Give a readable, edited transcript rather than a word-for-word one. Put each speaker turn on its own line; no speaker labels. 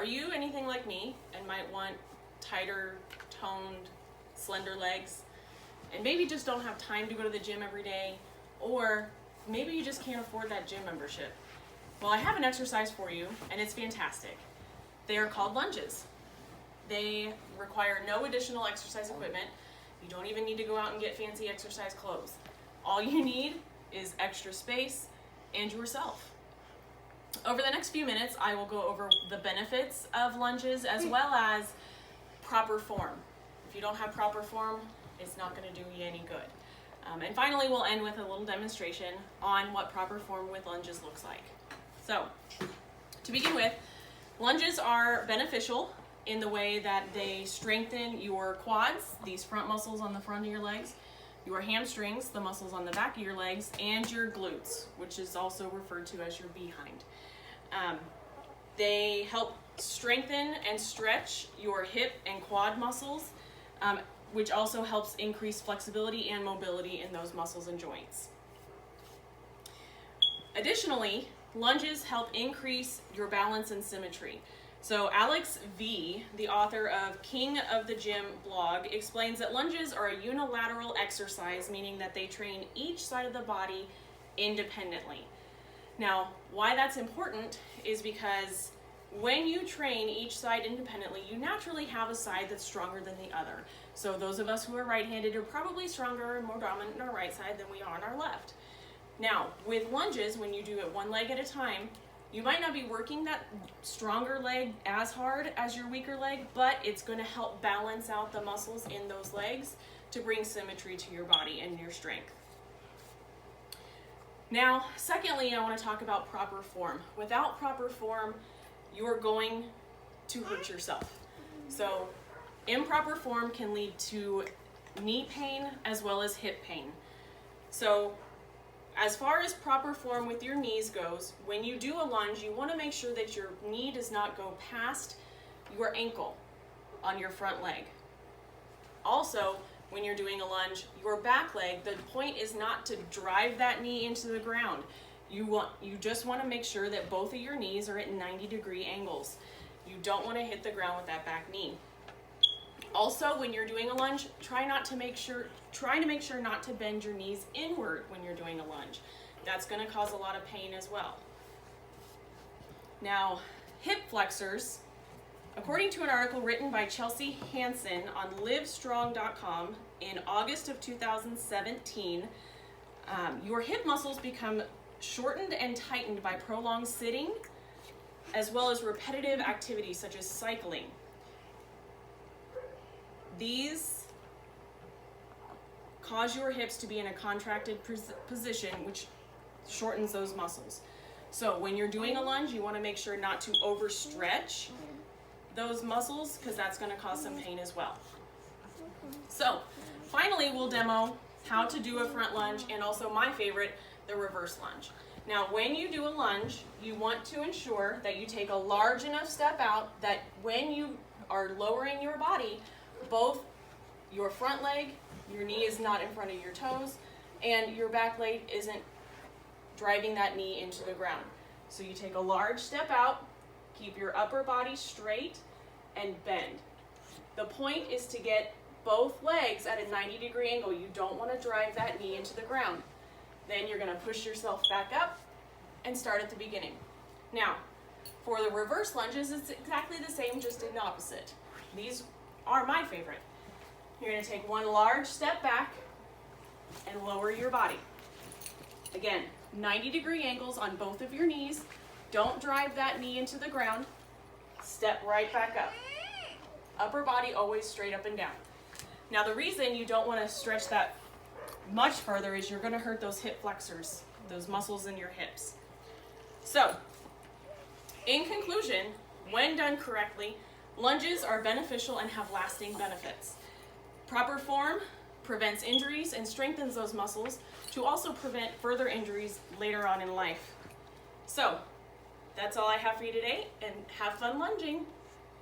Are you anything like me and might want tighter, toned, slender legs? And maybe just don't have time to go to the gym every day, or maybe you just can't afford that gym membership. Well, I have an exercise for you, and it's fantastic. They are called lunges. They require no additional exercise equipment. You don't even need to go out and get fancy exercise clothes. All you need is extra space and yourself. Over the next few minutes, I will go over the benefits of lunges as well as proper form. If you don't have proper form, it's not going to do you any good. And finally, we'll end with a little demonstration on what proper form with lunges looks like. So, to begin with, lunges are beneficial in the way that they strengthen your quads, these front muscles on the front of your legs, your hamstrings, the muscles on the back of your legs, and your glutes, which is also referred to as your behind. They help strengthen and stretch your hip and quad muscles, which also helps increase flexibility and mobility in those muscles and joints. Additionally, lunges help increase your balance and symmetry. So Alex V., the author of King of the Gym blog, explains that lunges are a unilateral exercise, meaning that they train each side of the body independently. Now, why that's important is because when you train each side independently, you naturally have a side that's stronger than the other. So those of us who are right-handed are probably stronger and more dominant in our right side than we are on our left. Now, with lunges, when you do it one leg at a time, you might not be working that stronger leg as hard as your weaker leg, but it's going to help balance out the muscles in those legs to bring symmetry to your body and your strength. Now, secondly, I want to talk about proper form. Without proper form, you're going to hurt yourself. So improper form can lead to knee pain as well as hip pain. So as far as proper form with your knees goes, when you do a lunge, you want to make sure that your knee does not go past your ankle on your front leg. Also, when you're doing a lunge, your back leg, the point is not to drive that knee into the ground. You just want to make sure that both of your knees are at 90-degree angles. You don't want to hit the ground with that back knee. Also, when you're doing a lunge, try to make sure not to bend your knees inward when you're doing a lunge. That's going to cause a lot of pain as well. Now, hip flexors, according to an article written by Chelsea Hansen on livestrong.com in August of 2017, your hip muscles become shortened and tightened by prolonged sitting, as well as repetitive activities such as cycling. These cause your hips to be in a contracted position, which shortens those muscles. So when you're doing a lunge, you want to make sure not to overstretch those muscles, because that's going to cause some pain as well. So finally, we'll demo how to do a front lunge, and also my favorite, the reverse lunge. Now, when you do a lunge, you want to ensure that you take a large enough step out that when you are lowering your body, both your front leg, your knee is not in front of your toes, and your back leg isn't driving that knee into the ground. So you take a large step out, keep your upper body straight, and bend. The point is to get both legs at a 90-degree angle. You don't want to drive that knee into the ground. Then you're going to push yourself back up and start at the beginning. Now, for the reverse lunges, it's exactly the same, just in opposite. These are my favorite. You're going to take one large step back and lower your body. Again, 90-degree angles on both of your knees. Don't drive that knee into the ground. Step right back up. Upper body always straight up and down. Now, the reason you don't want to stretch that much further is you're going to hurt those hip flexors, those muscles in your hips. So, in conclusion, when done correctly, lunges are beneficial and have lasting benefits. Proper form prevents injuries and strengthens those muscles to also prevent further injuries later on in life. So, that's all I have for you today, and have fun lunging.